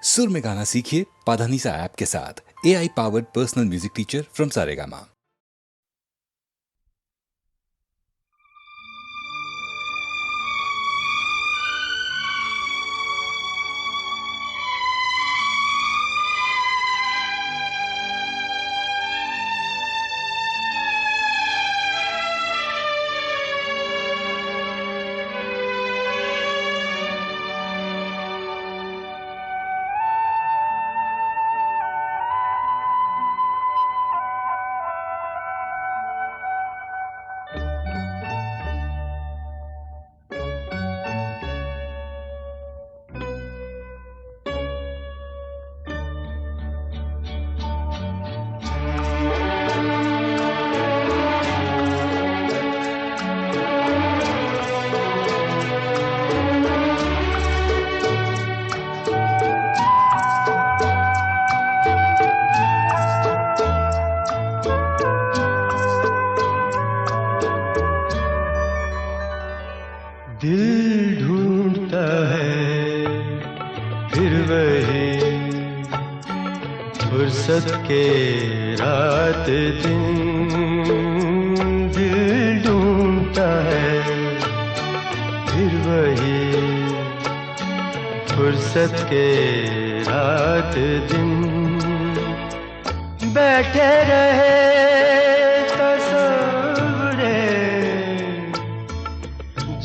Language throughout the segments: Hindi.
सुर में गाना सीखिए पाधानीसा ऐप के साथ। AI powered personal music teacher from Saregama. दिल ढूंढता है फिर वही फुर्सत के रात दिन। दिल ढूंढता है फिर वही फुर्सत के रात दिन। बैठे रहे तस्वुरे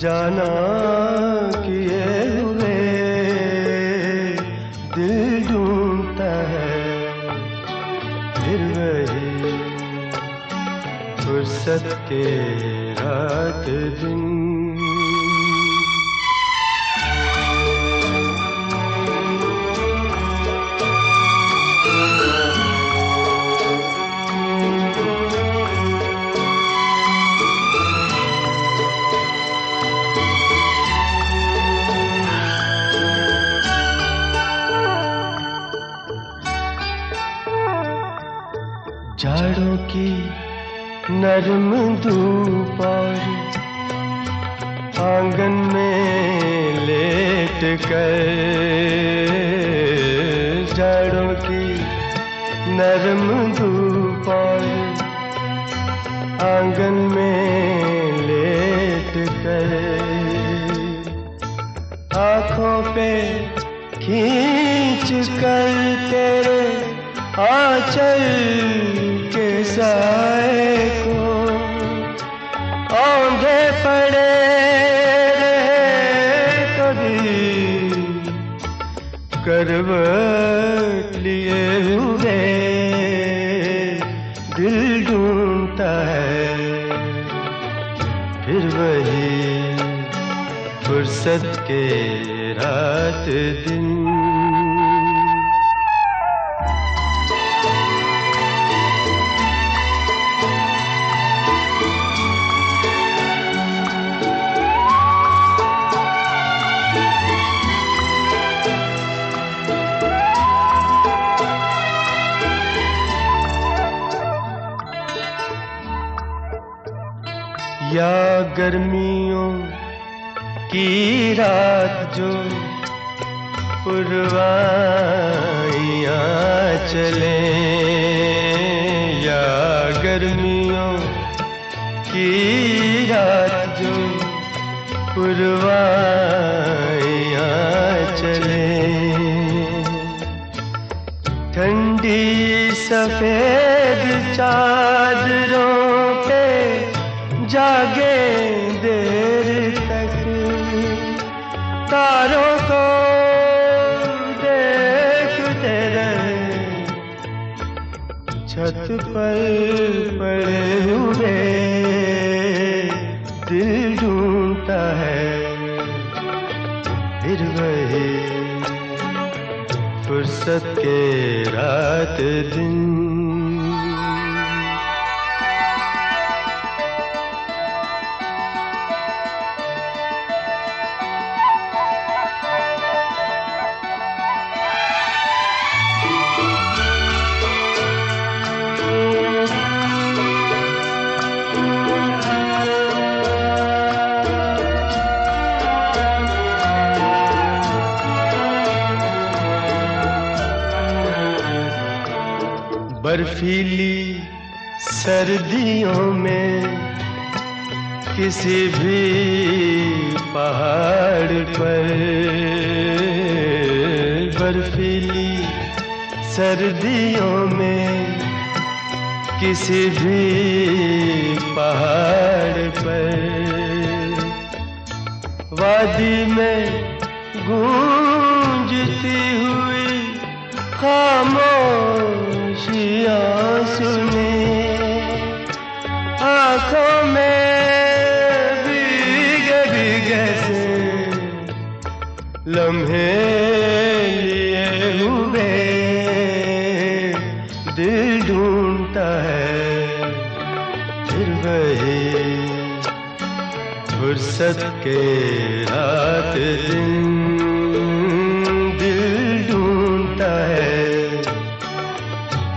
जाना किए हुए। दिल ढूंढता है फिर वही फुर्सत के रात दिन। जाड़ों की नरम धूप और आंगन में लेट कर। जाड़ों की नरम धूप और आंगन में लेट कर। आँखों पे खींच कर तेरे आंचल के साए को औंधे पड़े रहे कभी करवट लिए हुए। दिल ढूंढता है फिर वही फुर्सत के रात दिन। या गर्मियों की रात जो पुरवाइयाँ चले। या गर्मियों की रात जो पुरवाइयाँ चले। ठंडी सफेद चादरों पे जागे देर तक। तारों को देखते रहे छत पर पड़े हुए। दिल ढूंढता है फिर वही फुर्सत के रात दिन। बर्फीली सर्दियों में किसी भी पहाड़ पर, बर्फीली सर्दियों में किसी भी पहाड़ पर, वादी में गूंजती हुई खामोशियाँ सुने, आँखों में भीगे भीगे से लम्हे लिए हुए, दिल ढूंढता है फिर वही फुर्सत के रात दिन, दिल ढूंढता है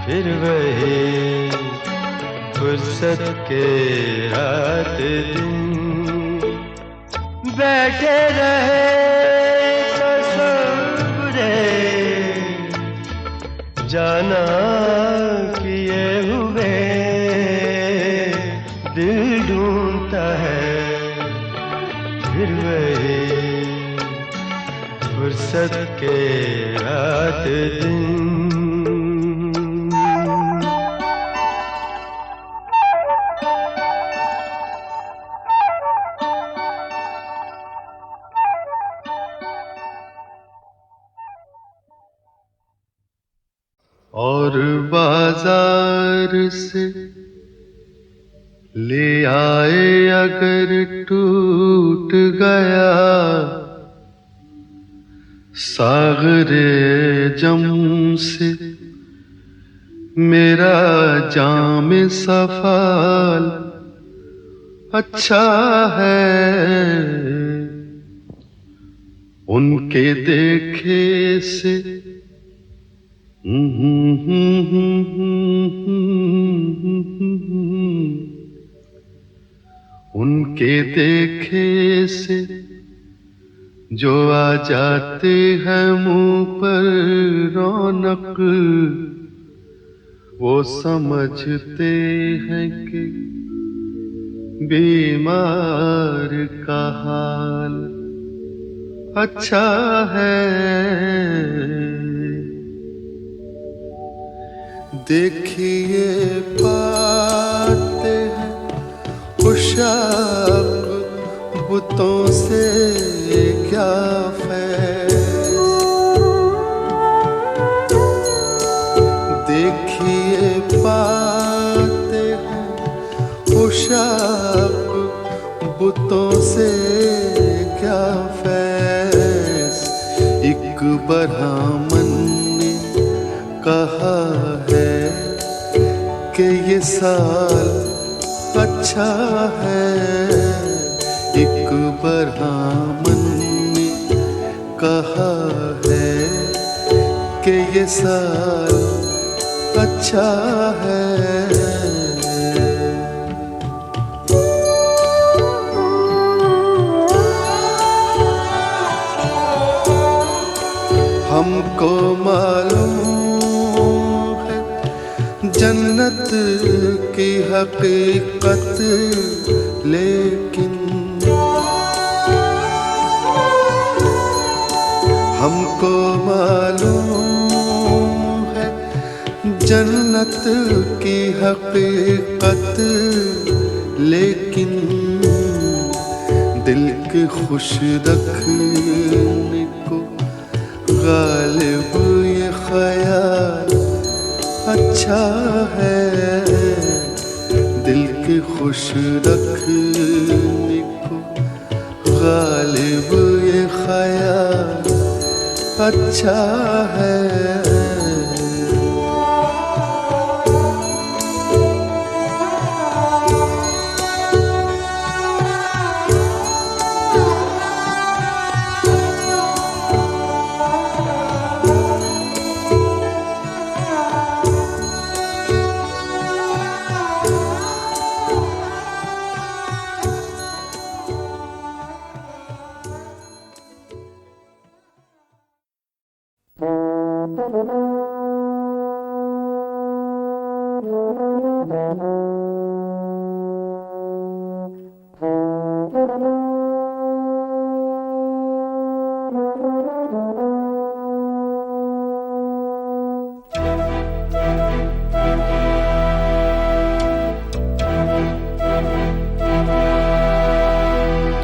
फिर वही फुर्सत के रात दिन। बैठे रहे तसव्वुरे जाना किए हुए, दिल ढूंढता है फिर वही फुर्सत के रात दिन। और बाजार से ले आए अगर टूट गया सागरे जम से मेरा जाम सफाल अच्छा है, उनके देखे से उनके देखे से जो आ जाते हैं मुंह पर रौनक, वो समझते हैं कि बीमार का हाल अच्छा है। देखिए पाते हैं खुशाक बुतों से क्या फैज़, देखिए पाते हैं खुशाक बुतों से क्या फैज़। एक ब्राह्मण ने कहा है कि ये साल अच्छा है, एक ब्राह्मण ने कहा है कि ये साल अच्छा है। हमको मालूम है जन्नत की हकीकत, लेकिन हमको मालूम है जन्नत की हकीकत, लेकिन दिल के खुश रखने को गालिब ये ख्याल अच्छा है, दिल के खुश रखने को गालिब ये ख्याल अच्छा है।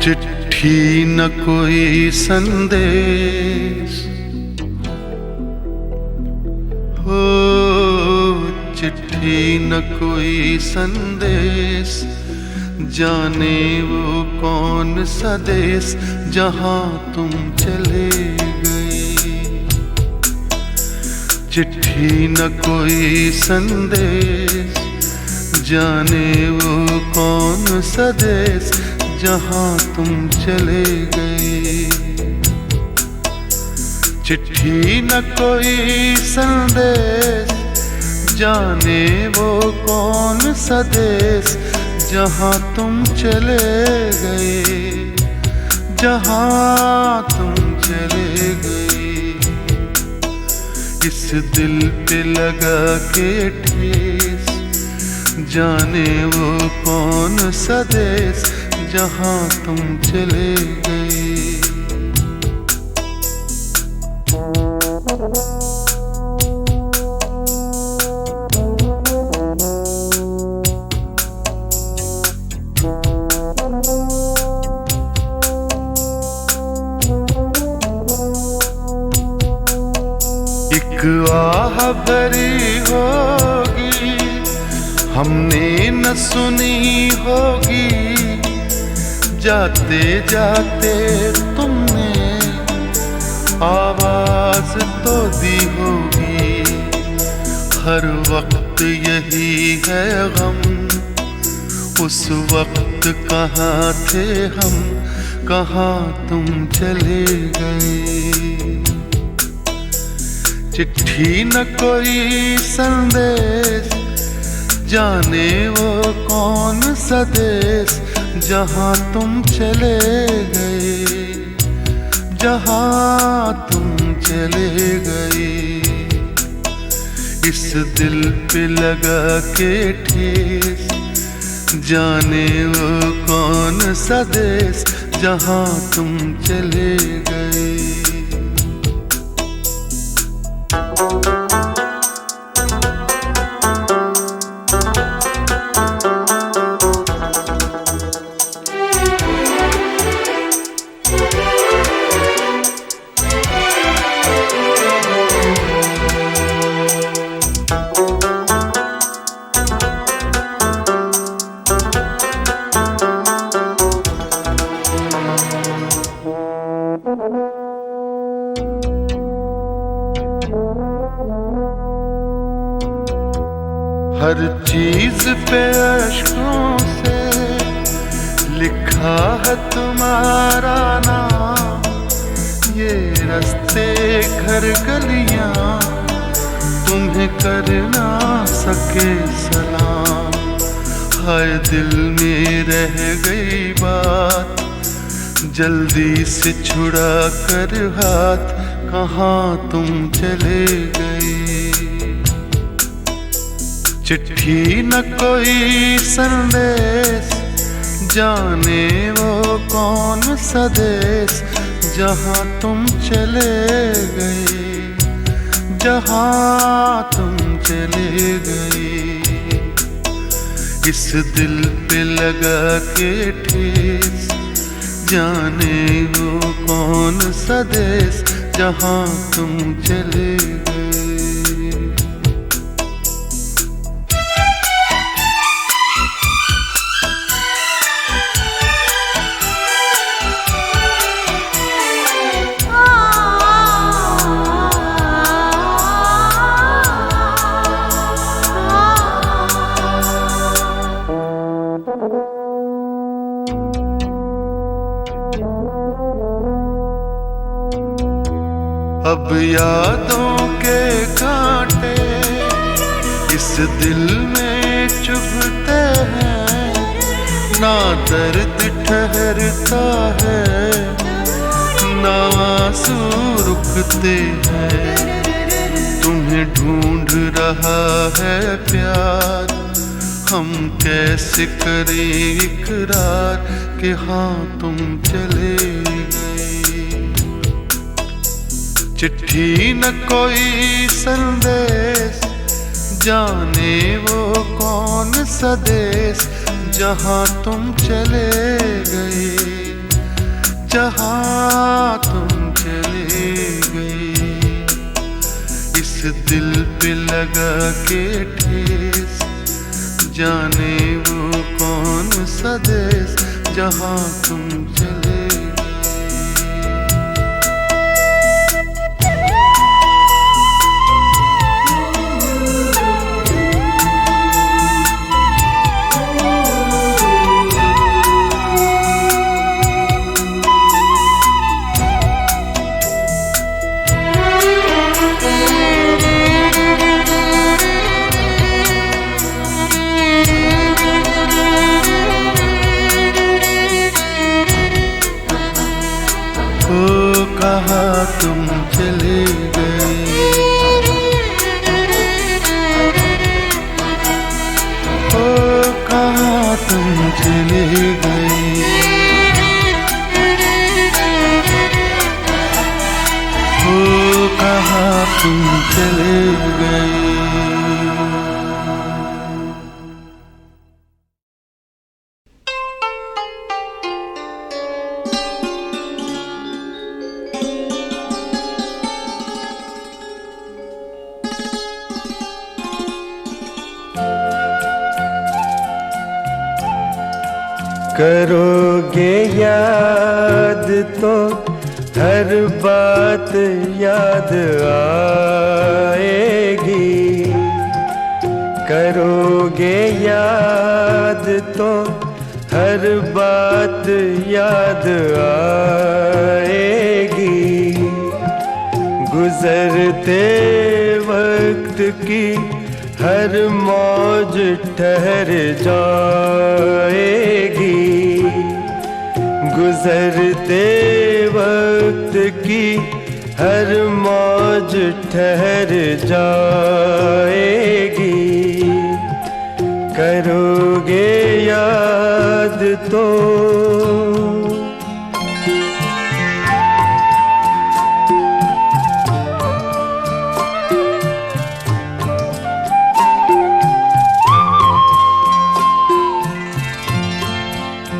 चिट्ठी न कोई संदेश, हो चिट्ठी न कोई संदेश, जाने वो कौन सा देश जहां तुम चले गए। चिट्ठी न कोई संदेश, जाने वो कौन सा देश जहां तुम चले गए। चिट्ठी न कोई संदेश, जाने वो कौन सा देश जहां तुम चले गए, जहां तुम चले गए। इस दिल पे लगा के ठेस, जाने वो कौन सा देश जहां तुम चले गए। एक आह भरी होगी, हमने न सुनी होगी, जाते जाते तुमने आवाज तो दी होगी। हर वक्त यही है गम, उस वक्त कहाँ थे हम, कहाँ तुम चले गए। चिट्ठी न कोई संदेश, जाने वो कौन सा देश जहां तुम चले गए, जहां तुम चले गए। इस दिल पे लगा के ठेस, जाने वो कौन सा देश जहां तुम चले गए। हर चीज पे अश्कों से लिखा है तुम्हारा नाम। ये रास्ते घर गलियां तुम्हें कर ना सके सलाम। हाय दिल में रह गई बात, जल्दी से छुड़ा कर हाथ, कहाँ तुम चले गए। चिट्ठी न कोई संदेश, जाने वो कौन सा देश जहां तुम चले गए, जहां तुम चले गए। इस दिल पे लगा के ठेस, जाने वो कौन सा देश जहां तुम चले गए। अब यादों के कांटे इस दिल में चुभते हैं, ना दर्द ठहरता है, ना आंसू रुकते हैं। तुम्हें हमें ढूंढ रहा है प्यार, हम कैसे करें इकरार कि हाँ तुम चले गए। चिट्ठी न कोई संदेश, जाने वो कौन सा देश जहाँ तुम चले गए, जहाँ तुम चले गए। इस दिल पे लगा के ठेस, जाने वो कौन सा देश जहाँ तुम चले कहाँ तुम चले गए, ओ कहाँ तुम चले गए, ओ कहाँ तुम चले गए। करोगे याद तो हर बात याद आएगी, करोगे याद तो हर बात याद आएगी। गुजरते वक्त की हर मौज ठहर जाएगी, गुजरते वक्त की हर मौज ठहर जाएगी। करोगे याद तो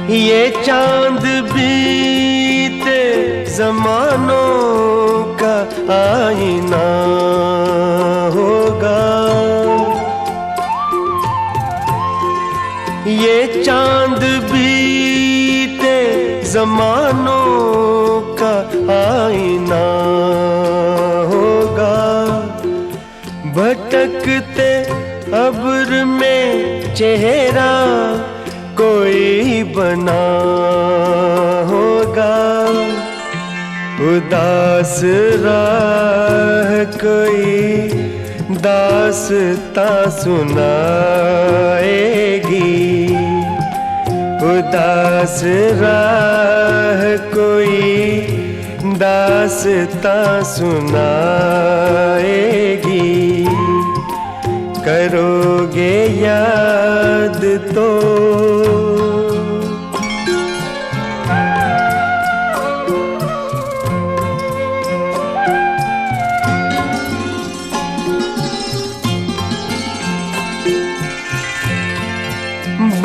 ये चांद बीते जमानों का आईना होगा, ये चांद बीते जमानों का आईना होगा। भटकते अब्र में चेहरा कोई बना होगा, उदास राह कोई दास्तां सुनाएगी, उदास राह कोई दास्तां सुनाएगी। करोगे याद तो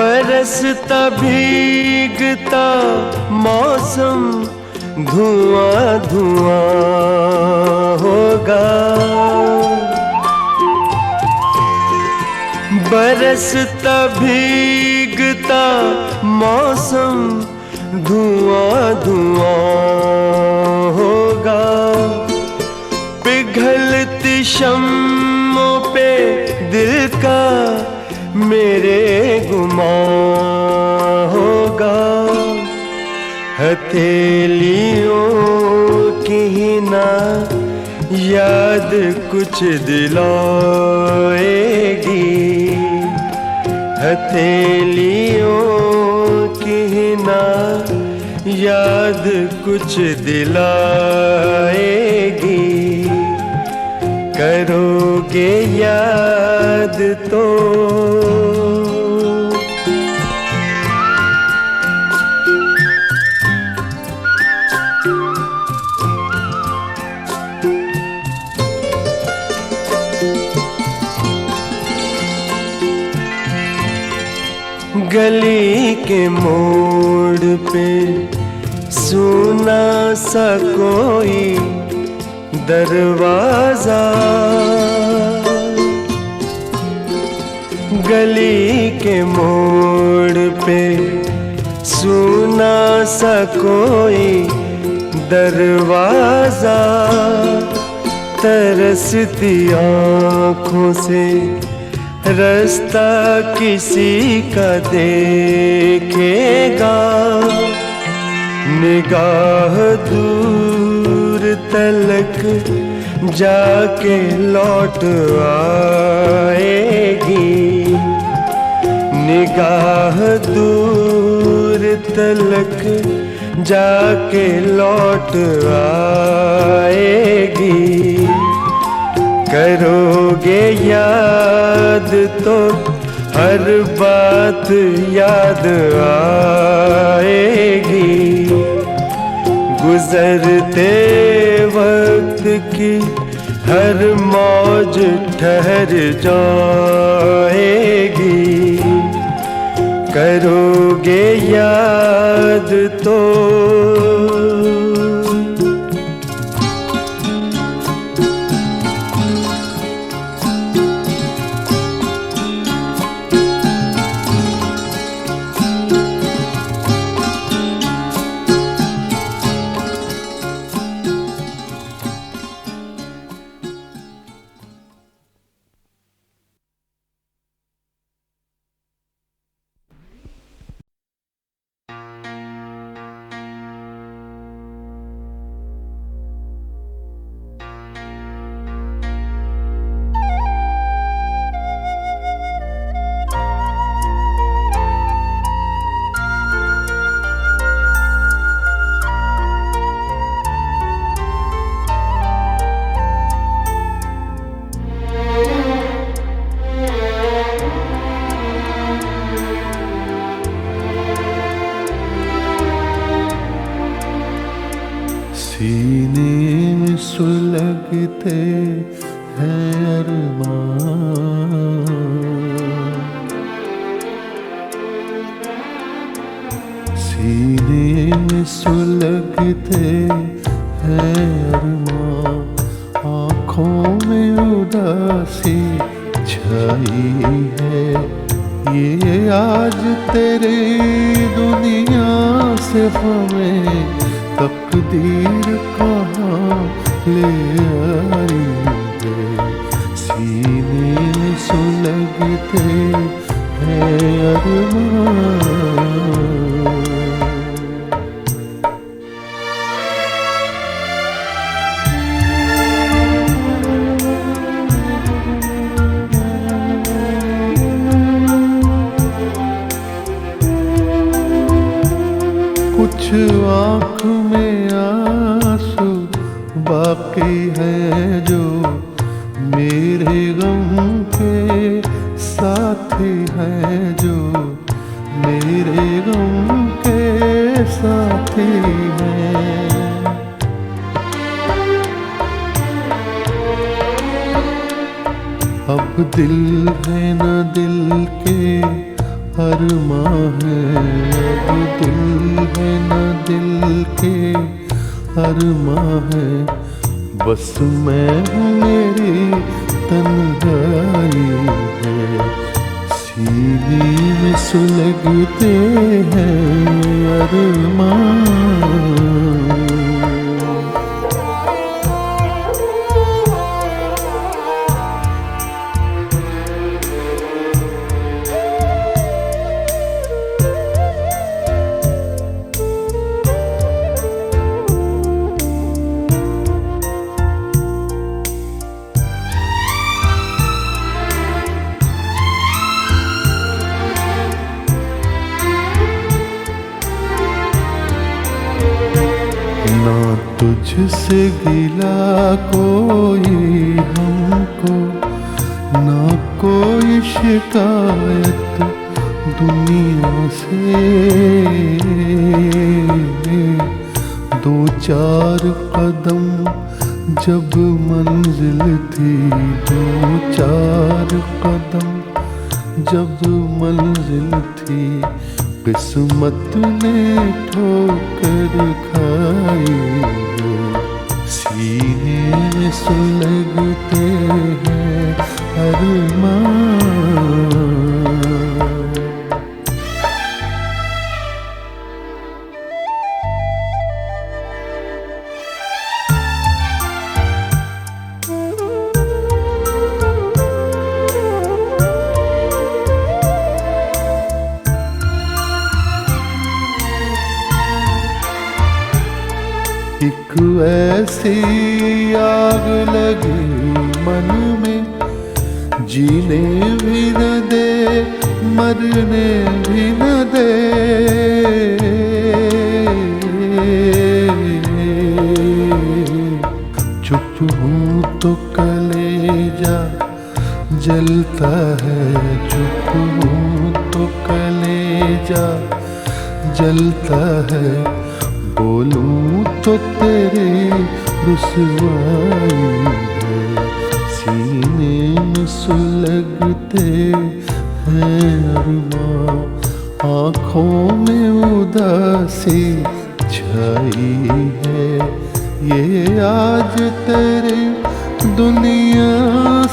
बरसता भीगता मौसम धुआं धुआं होगा, बरसता भीगता मौसम धुआं धुआं होगा। पिघलती शम्मों पे दिल का मेरे गुमान होगा, हथेलियों की ना याद कुछ दिलाएगी, हथेलियों की ना याद कुछ दिलाएगी। करोगे याद तो गली के मोड़ पे सुना सा कोई दरवाजा, गली के मोड़ पे सुना सा कोई दरवाजा, तरसती आँखों से रास्ता किसी का देखेगा, निगाह दूर तलक जाके लौट आएगी, निगाह दूर तलक जाके लौट आएगी। करोगे याद तो हर बात याद आएगी, गुजरते वक्त की हर मौज ठहर जाएगी। करोगे याद तो सीने में सुलगते हैं अरमान, सीने में सुलगते हैं अरमान, आँखों में उदासी छाई है, ये आज तेरी दुनिया से हमें तकदीर कहाँ ले आई है। सीने में सुलगते हैं अरमान। कुछ आँख में आंसू बाकी है जो मेरे गम के साथी हैं, जो मेरे गम के साथी हैं। अब दिल है न दिल के अरमां है, अब दिल है न दिल के अरमां है, बस मैं हूँ मेरी तन्हाई है। सीने में सुलगते हैं अरमां। तुझसे गिला कोई हमको, ना कोई शिकायत दुनिया से। दो चार कदम जब मंजिल थी, दो चार कदम जब मंजिल थी, किस्मत ने ठोकर खाई। सीने में सुलगते हैं अरमान। एक ऐसी आग लगी मन में, जीने भी न दे मरने भी न दे। चुप हूँ तो कलेजा जलता है, चुप हूँ तो कलेजा जलता है। बोलूं तो तेरी रुसवाई है। सीने में सुलगते हैं अरमां, आँखों में उदासी छाई है। ये आज तेरी दुनिया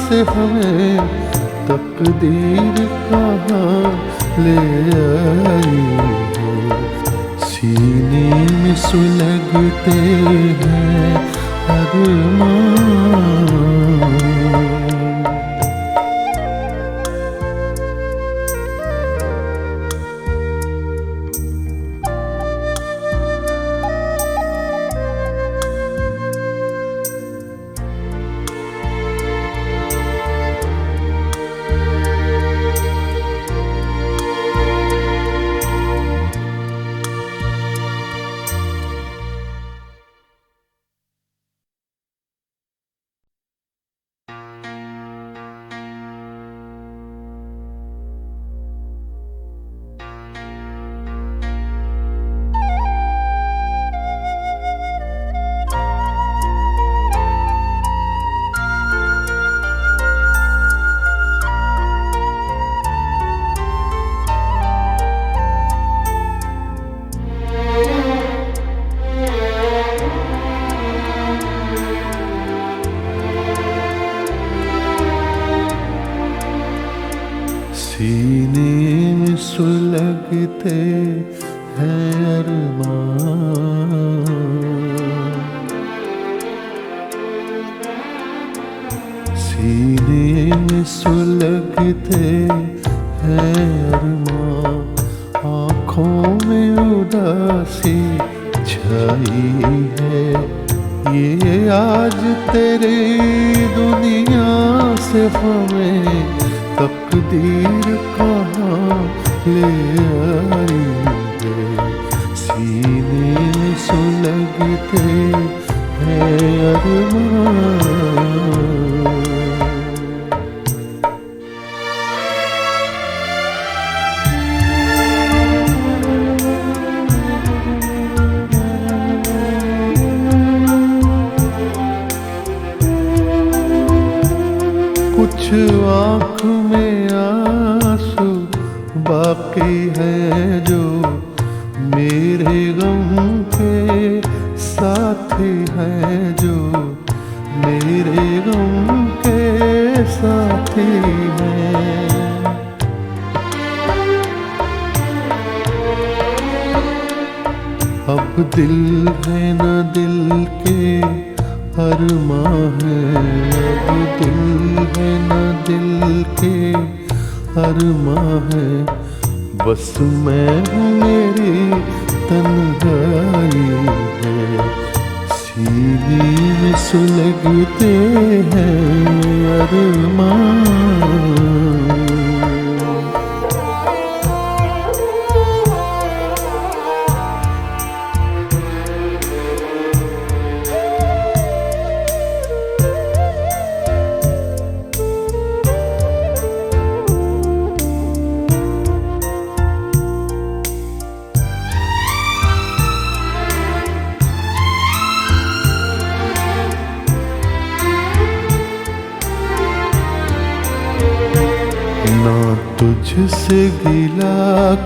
से हमें तकदीर कहाँ ले आई है। सीने में सुलगते हैं अरमान। सीने में सुलगते हैं अरमान। सीने में सुलगते हैं अरमान, आँखों में उदासी छाई है। ये आज तेरी दुनिया से हमें तकदीर कहाँ ले आई है। सीने में सुलगते हैं अरमान। कुछ आँख में आंसू बाकी है, जो मेरे गम के साथी हैं, जो मेरे गम के साथी हैं। अब दिल है न दिल के अरमां है, अब दिल है न दिल के अरमां है। बस मैं हूँ मेरी तन्हाई है। सीने में सुलगते हैं अरमां। तुझसे गिला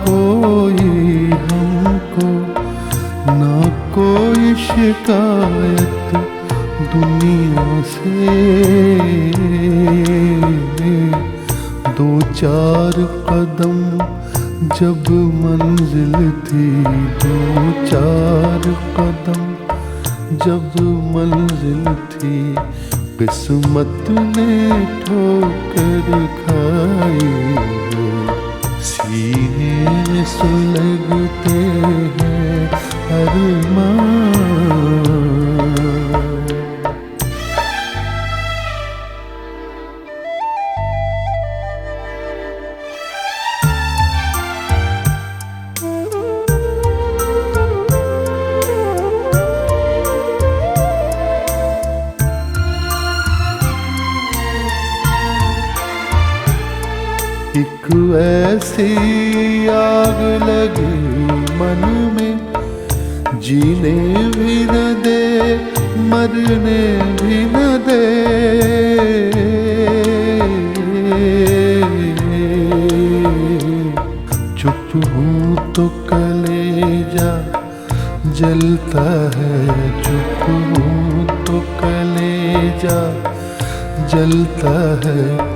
कोई हमको, ना कोई शिकायत दुनिया से। दो चार कदम जब मंजिल थी, दो चार कदम जब मंजिल थी, किस्मत ने ठोकर खाई हो। सीने में सुलगते हैं अरमान। एक ऐसी आग लगी मन में, जीने भी न दे मरने भी न दे। चुप हूँ तो कलेजा जलता है, चुप हूँ तो कलेजा जलता है।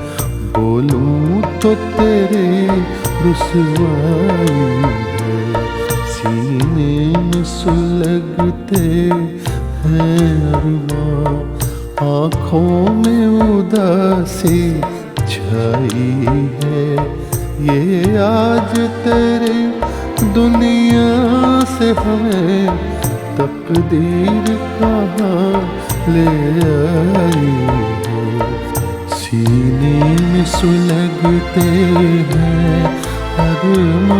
बोलूं तो तेरी रुसवाई है। सीने में सुलगते हैं अरमां, आँखों में उदासी छाई है। ये आज तेरी दुनिया से हमें तकदीर कहाँ ले आई है। सीने में सुलगते हैं अरमान।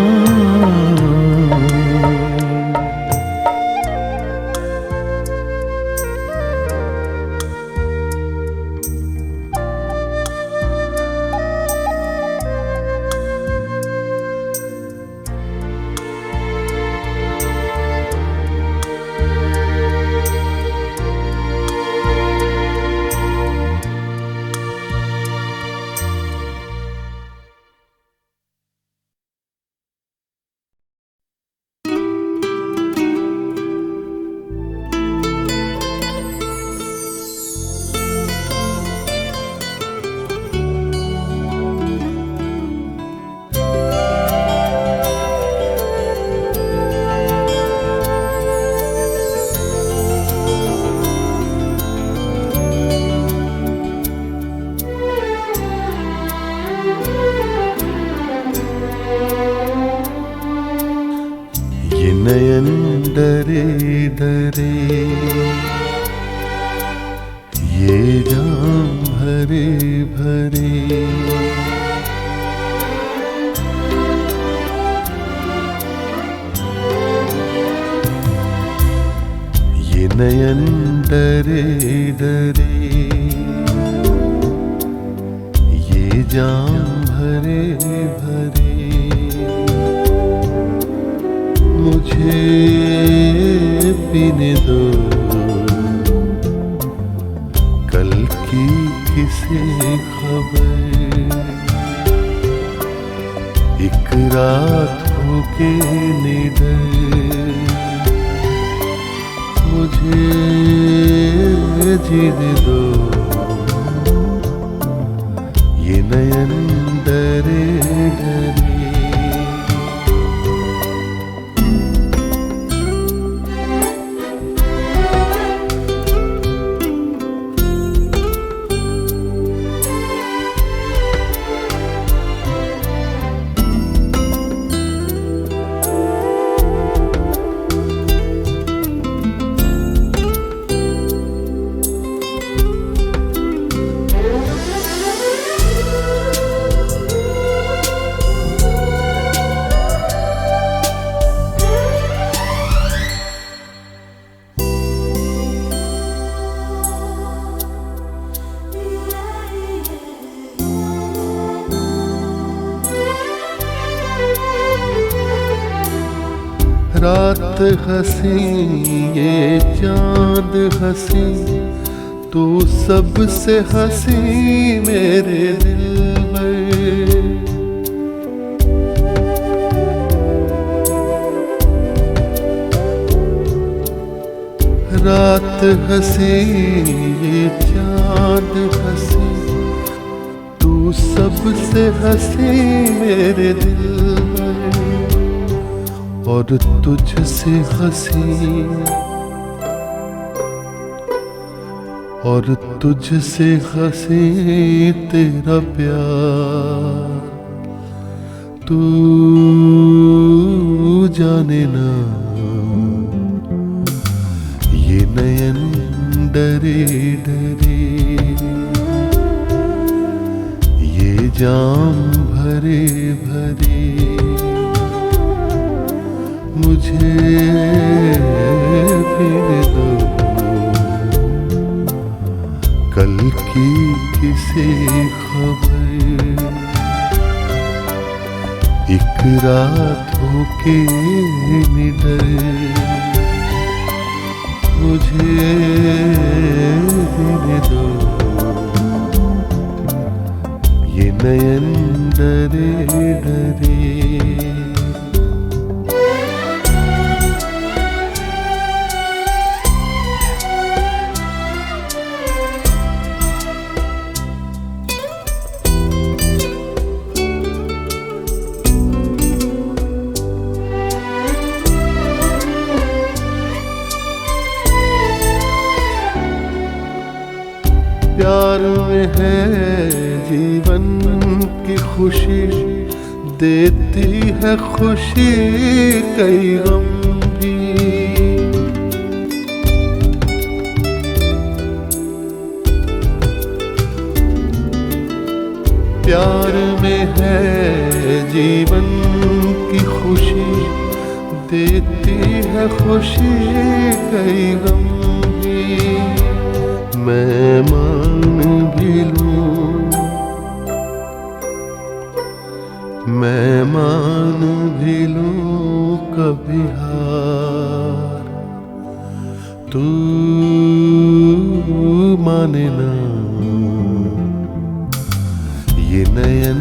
नयन डरे डरे, ये जाम भरे भरे। ये नयन डरे डरे, ये जाम भरे भरे। मुझे पीने दो कल की किसी खबर। एक रात हो के निडर, मुझे जीने दो। ये नयन डरे डरे। रात हंसी ये चांद हंसी, तू सबसे हंसी मेरे दिल में। रात हंसी ये चांद हंसी, तू सबसे हंसी मेरे दिल में, और तुझसे हंसी, और तुझसे हंसी तेरा प्यार। तू जाने ना ये नयन डरे डरे, ये जाम भरे भरे, मुझे फिर दो कल की किसी खबर, एक रात होके निडर, मुझे देने दो ये नयन डरे डरे। प्यार में है जीवन की खुशी, देती है खुशी कई गम भी। प्यार में है जीवन की खुशी, देती है खुशी कई गम भी। मैं मान भी लूं, मैं मान भी लूं कभी हार, तू माने ना ये नयन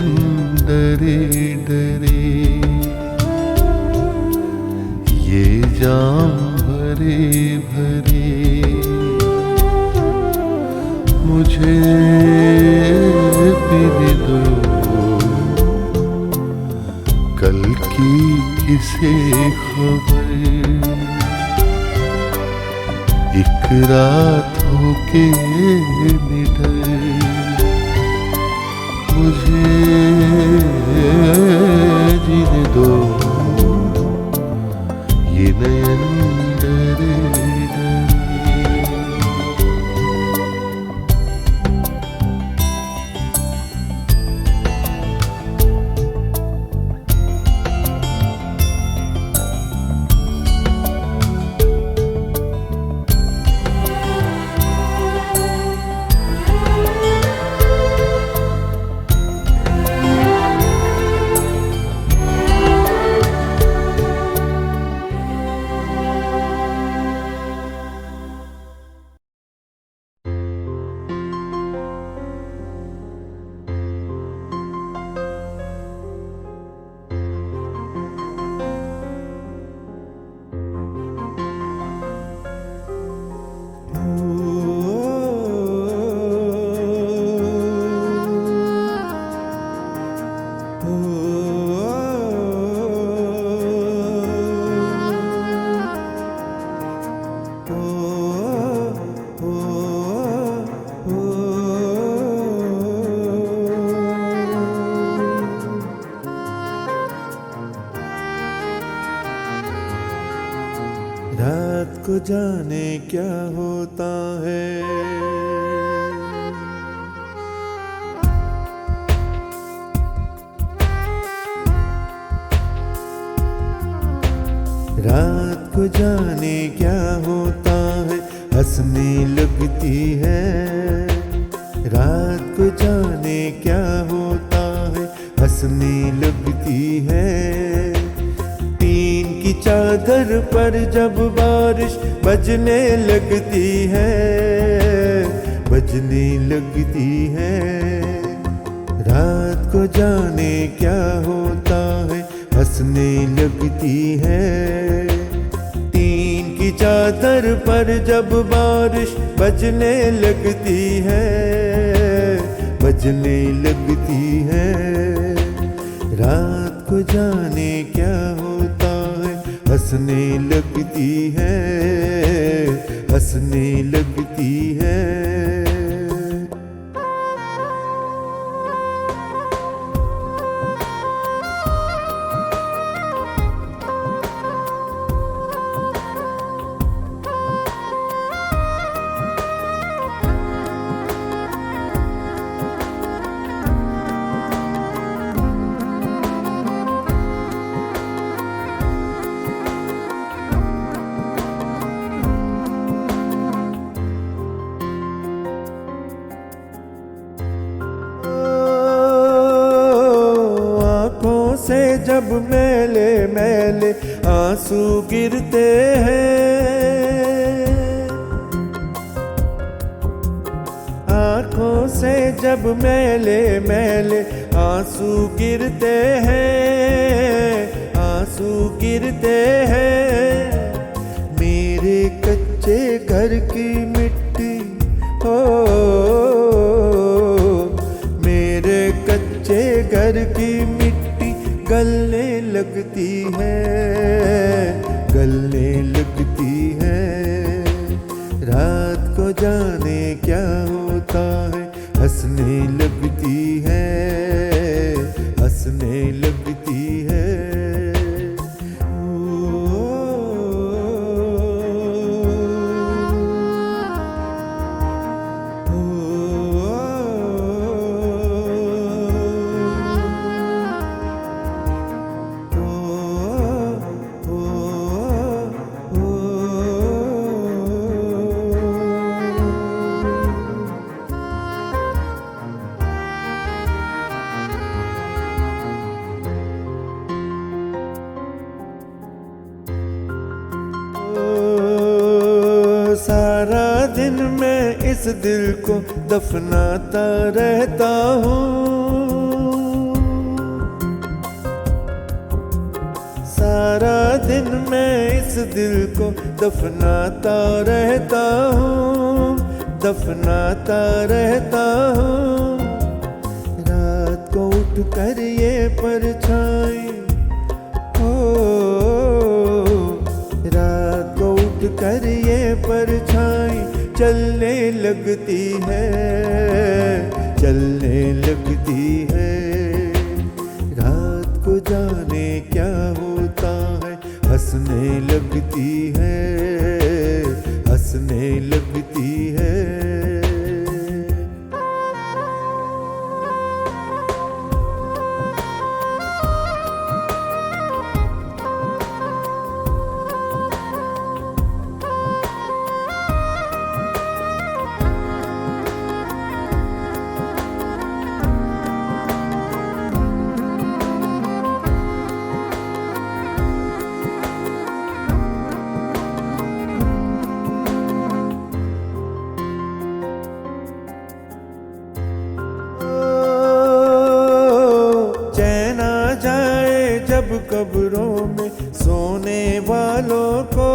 डरे डरे, ये जाम भरे भरे, मुझे पीने दो कल की किसी खबर, एक रात होके निडर, मुझे जीने दो ये नयन डरे डरे। रात को जाने क्या होता है, रात को जाने क्या होता है, हंसने लगती है। रात को जाने क्या होता है, हंसने लगती है। टीन की चादर पर जब बारिश बजने लगती है, बजने लगती है। रात को जाने क्या होता है, हंसने लगती है। टीन की चादर चादर पर जब बारिश बजने लगती है, बजने लगती है। रात को जाने क्या होता है, हंसने लगती है, हंसने लगती है। से जब मैले मैले आंसू गिरते हैं, आंखों से जब मैले मैले आंसू गिरते हैं, आंसू गिरते हैं। मेरे कच्चे घर की मिट्टी हो, मेरे कच्चे घर की मिट्टी गलने लगती है, गलने लगती है। रात को जाने क्या होता है, हंसने लगती है, हंसने लगती है। सारा दिन मैं इस दिल को दफनाता रहता हूँ, सारा दिन मैं इस दिल को दफनाता रहता हूँ, दफनाता रहता हूँ। रात को उठ कर ये परछाई कर ये परछाई चलने लगती है, चलने लगती है। रात को जाने क्या होता है, हंसने लगती है, हंसने लगती है। जब कब्रों में सोने वालों को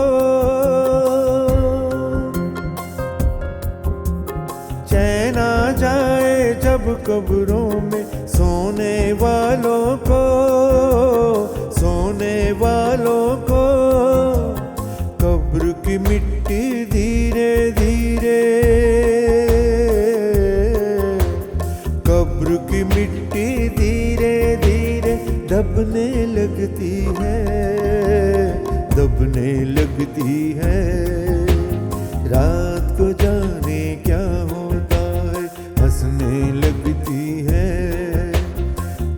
चैन आ जाए, जब कब्रों में सोने वालों को, सोने वालों को। कब्र की मिट्टी धीरे धीरे, कब्र की मिट्टी धीरे धीरे दबने लगती है, दबने लगती है। रात को जाने क्या होता है, हंसने लगती है।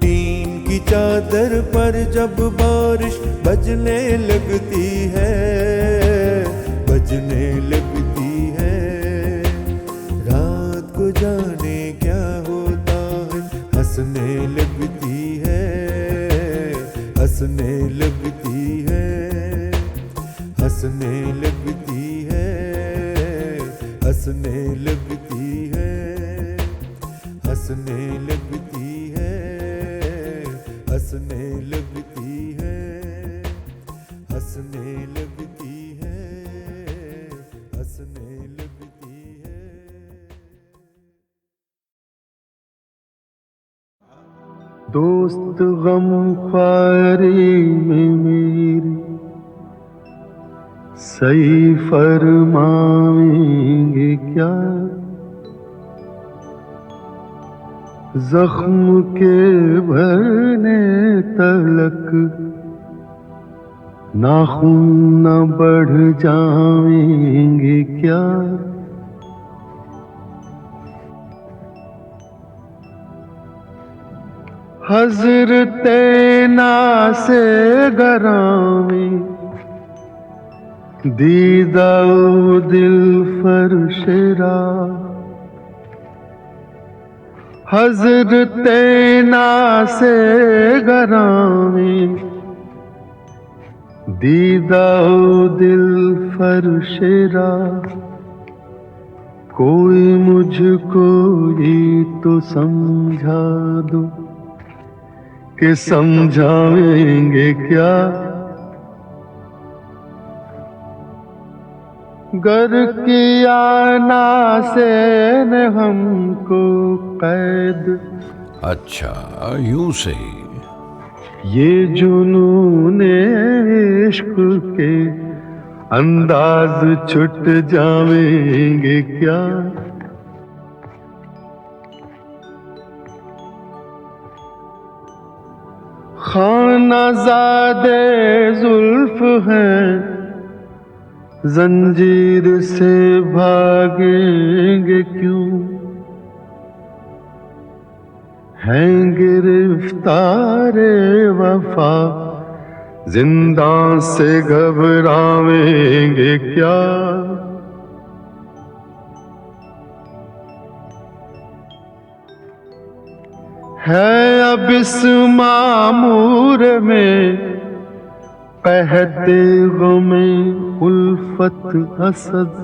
टीन की चादर पर जब बारिश बजने लगती है, बजने लगती है। रात को जाने क्या होता है, हंसने लगती है, हंसने लगती है, हंसने लगती है, हंसने लगती है, हंसने लगती है, हंसने लगती है, हंसने लगती है। दोस्त गम ख्वारी में मेरी सही फरमाएंगे क्या? जख्म के भरने तलक नाखून न बढ़ जाएंगे क्या? हज़रते नासे गरामी दीदा दिल फरशरा, हज़रते नासे गरामी दीदा दिल फरशरा, कोई मुझको ही तो समझा दो कि समझाएंगे क्या? गर किया नासे ने हमको कैद। अच्छा, यूं सही। ये जुनूने इश्क के अंदाज छुट जाएंगे क्या? खानाज़ादे जुल्फ हैं, जंजीर से भागेंगे क्यों? हैं गिरफ्तारे वफा, जिंदा से घबराएंगे क्या? है अब इस मामूर में कहते गमे उल्फत हसद,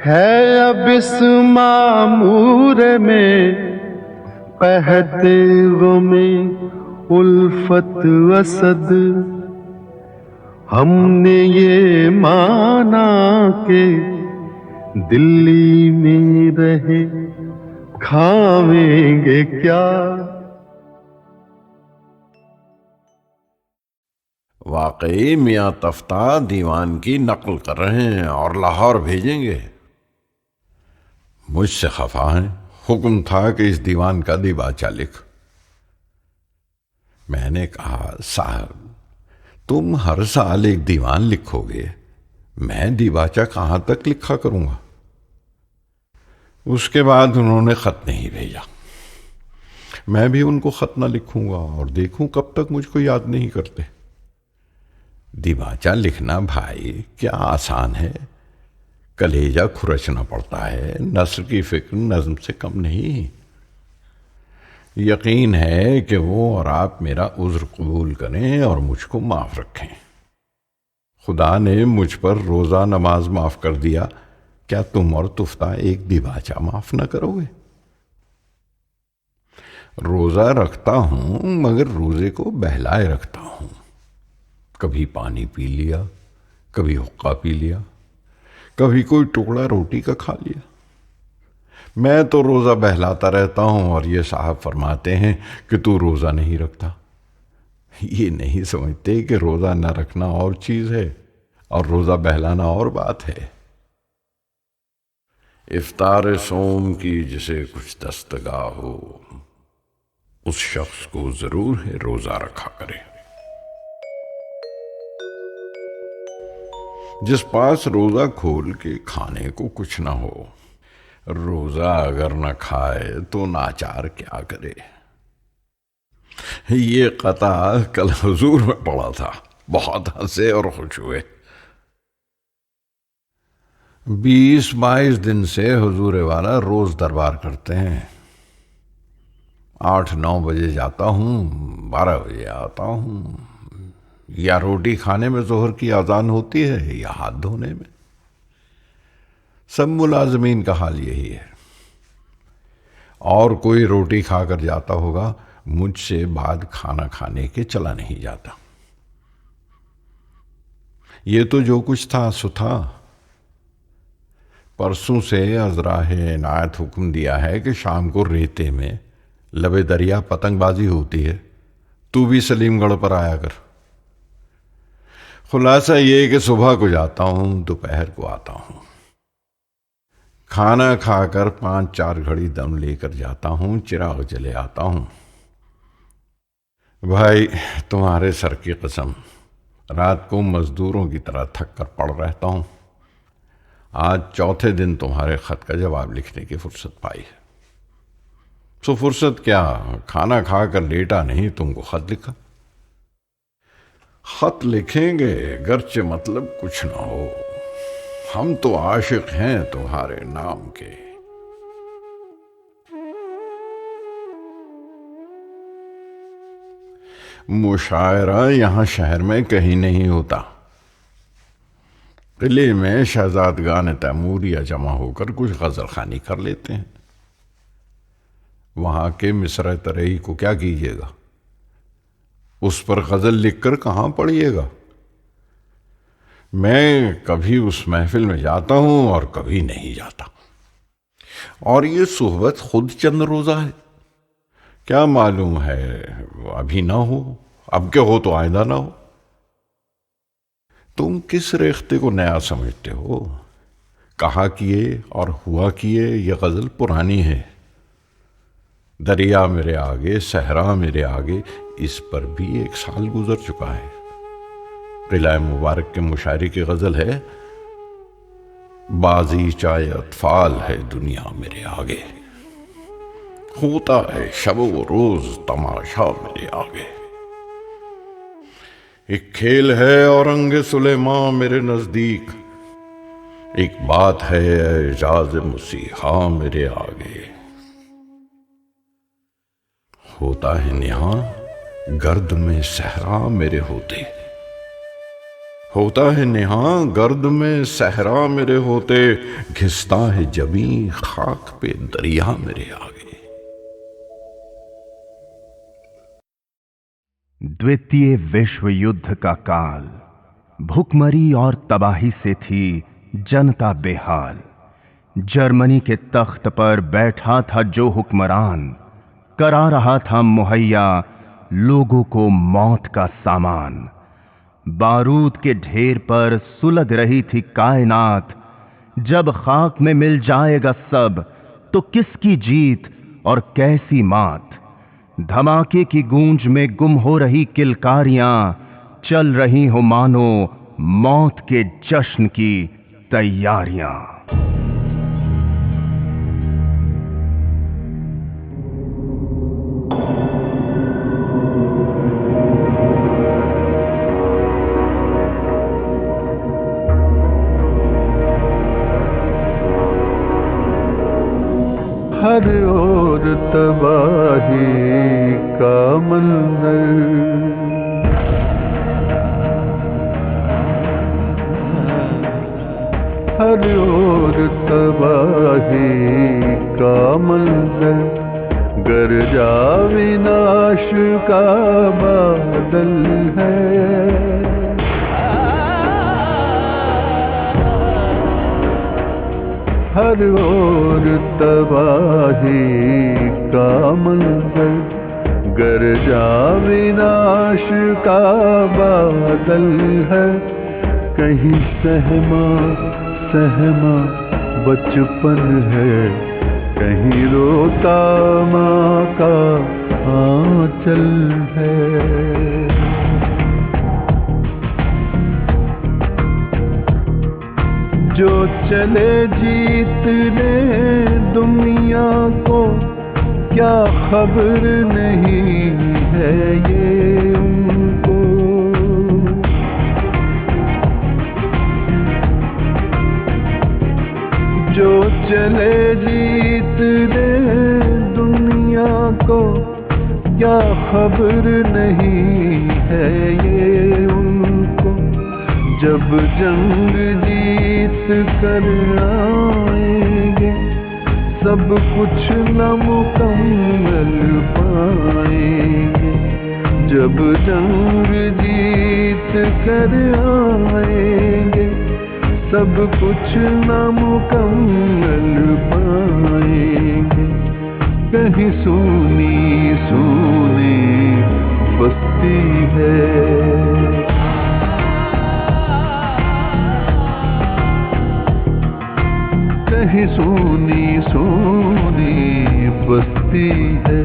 है अब इस मामूर में कहते गमे उल्फत असद। हमने ये माना के दिल्ली में रहे खावेंगे क्या? वाकई मियाँ तफ्ता दीवान की नकल कर रहे हैं और लाहौर भेजेंगे। मुझसे खफा हैं। हुक्म था कि इस दीवान का दिबाचा लिख। मैंने कहा, साहब तुम हर साल एक दीवान लिखोगे, मैं दिबाचा कहां तक लिखा करूंगा? उसके बाद उन्होंने खत नहीं भेजा। मैं भी उनको खत ना लिखूंगा और देखूं कब तक मुझको याद नहीं करते। दिबाचा लिखना भाई क्या आसान है, कलेजा खुरचना पड़ता है। नस्र की फिक्र नज्म से कम नहीं। यकीन है कि वो और आप मेरा उज्र कबूल करें और मुझको माफ रखें। खुदा ने मुझ पर रोजा नमाज माफ कर दिया, क्या तुम और तुफ्ता एक दिबाचा माफ न करोगे? रोजा रखता हूं मगर रोजे को बहलाए रखता हूं। कभी पानी पी लिया, कभी हुक्का पी लिया, कभी कोई टुकड़ा रोटी का खा लिया। मैं तो रोजा बहलाता रहता हूं और ये साहब फरमाते हैं कि तू रोजा नहीं रखता। ये नहीं समझते कि रोजा न रखना और चीज है और रोजा बहलाना और बात है। इफ्तार सोम की जिसे कुछ दस्तगाह हो, उस शख्स को जरूर है रोजा रखा करे। जिस पास रोजा खोल के खाने को कुछ ना हो, रोजा अगर न खाए तो नाचार क्या करे। ये कता कल हुजूर में पड़ा था, बहुत हंसे और खुश हुए। 20-22 दिन से हुजूर वाला रोज दरबार करते हैं। 8-9 बजे जाता हूं, 12 बजे आता हूं। या रोटी खाने में जोहर की अजान होती है या हाथ धोने में। सब मुलाजमीन का हाल यही है। और कोई रोटी खाकर जाता होगा, मुझसे बाद खाना खाने के चला नहीं जाता। ये तो जो कुछ था सो था। परसों से अजराह इनायत हुक्म दिया है कि शाम को रेते में लबे दरिया पतंगबाजी होती है, तू भी सलीमगढ़ पर आया कर। खुलासा ये कि सुबह को जाता हूं, दोपहर को आता हूं, खाना खाकर 5-4 घड़ी दम लेकर जाता हूं, चिराग जले आता हूं। भाई तुम्हारे सर की कसम, रात को मजदूरों की तरह थक कर पड़ रहता हूं। आज चौथे दिन तुम्हारे खत का जवाब लिखने की फुर्सत पाई है। सो फुर्सत क्या, खाना खाकर लेटा नहीं, तुमको खत लिखा। खत लिखेंगे गर्चे मतलब कुछ ना हो, हम तो आशिक हैं तुम्हारे नाम के। मुशायरा यहां शहर में कहीं नहीं होता। किले में शहजादगान तैमूरिया जमा होकर कुछ गजल खानी कर लेते हैं। वहां के मिसर तरई को क्या कीजिएगा, उस पर गजल लिखकर कहां पढ़िएगा। मैं कभी उस महफिल में जाता हूं और कभी नहीं जाता, और ये सोहबत खुद चंद रोजा है। क्या मालूम है अभी ना हो, अब क्या हो तो आइंदा ना हो। तुम किस रेख्ते को नया समझते हो, कहा किए और हुआ किए ये गजल पुरानी है। दरिया मेरे आगे, सहरा मेरे आगे, इस पर भी 1 साल गुजर चुका है। किला मुबारक के मुशायरे की गजल है, बाजी चाहे अतफाल है दुनिया मेरे आगे, होता है शब व रोज तमाशा मेरे आगे। एक खेल है औरंगे सुलेमान मेरे नजदीक, एक बात है एजाज मुसीहा मेरे आगे। होता है निहा गर्द में सहरा मेरे होते, होता है नेहा गर्द में सहरा मेरे होते, घिसता है जमी खाक पे दरिया मेरे आगे। द्वितीय विश्व युद्ध का काल, भुखमरी और तबाही से थी जनता बेहाल। जर्मनी के तख्त पर बैठा था जो हुक्मरान, करा रहा था मुहैया लोगों को मौत का सामान। बारूद के ढेर पर सुलग रही थी कायनात, जब खाक में मिल जाएगा सब तो किसकी जीत और कैसी मात। धमाके की गूंज में गुम हो रही किलकारियां, चल रही हो मानो मौत के जश्न की तैयारियां। हर ओर तबाही का मंजर, हर ओर तबाही का मंजर, गरजा विनाश का बादल है। हर ओर तबाही का मंजर, गरजा विनाश का बादल है। कहीं सहमा सहमा बचपन है, कहीं रोता माँ का आंचल है। जो चले जीतने दुनिया को, क्या खबर नहीं है ये उनको। जो चले जीतने दुनिया को, क्या खबर नहीं है ये उनको। जब जंग जीत कर आएंगे, सब कुछ नामुकम्मल पाएंगे। जब जंग जीत कर आएंगे, सब कुछ नामुकम्मल पाएंगे। कहीं सूनी सूनी बस्ती है। कहीं सूनी सूनी बस्ती है,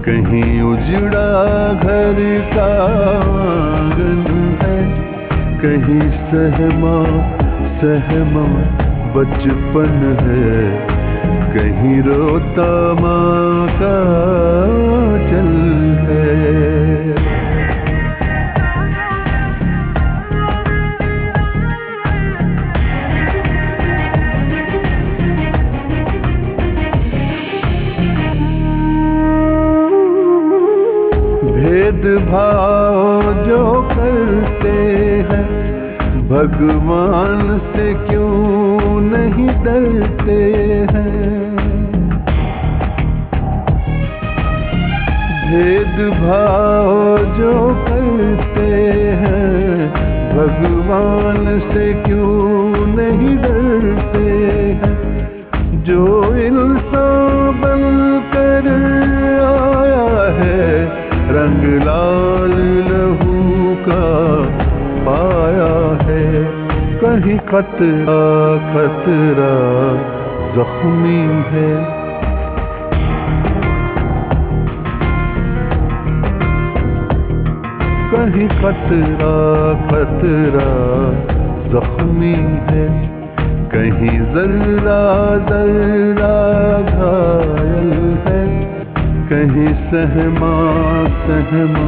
कहीं उजड़ा घर का आंगन है, कहीं सहमा सहमा बचपन है, कहीं रोता माँ का चल है। भेदभाव जो करते हैं भगवान से क्यों नहीं डरते हैं। भेदभाव जो करते हैं भगवान से क्यों नहीं डरते हैं। जो इंसान बनकर आया है रंग लाल लहू का पाया है। कहीं खतरा खतरा जख्मी है, कहीं खतरा खतरा जख्मी है, कहीं जर्रा जर्रा घायल है, कहीं सहमा सहमा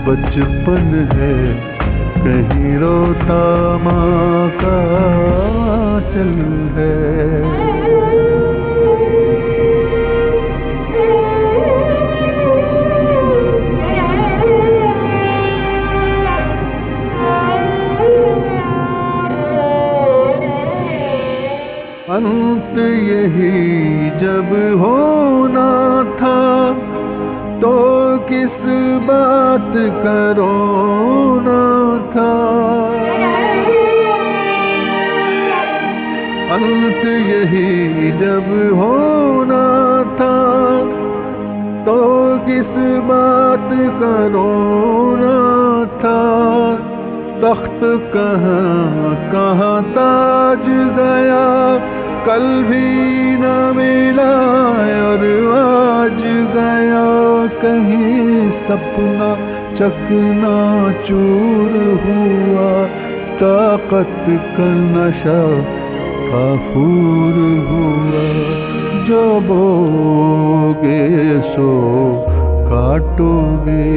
बचपन है, कहीं रोता माँ का चल है। अंत यही जब होना था तो किस बात का रोना था। अंत यही जब होना था तो किस बात का रोना था। तख्त कहाँ कहाँ ताज गया कल भी न मिला और आज गया। कहीं सपना चकना चूर हुआ ताकत का नशा काफूर हुआ। जो बोगे सो काटोगे,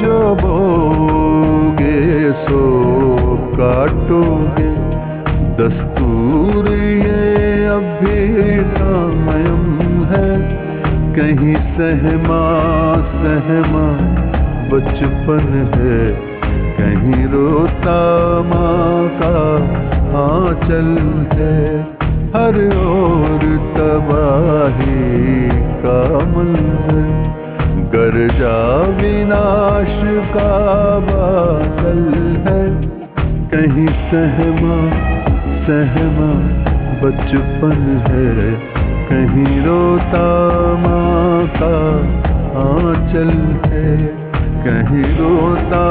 जो बोगे सो काटोगे। दस्तूर ये अब भी कायम है, कहीं सहमा सहमा बचपन है, कहीं रोता माँ का आंचल है। हर ओर तबाही का मंजर गरजा विनाश का बादल है, कहीं सहमा सहमा बचपन है, कहीं रोता माँ का आंचल है, कहीं रोता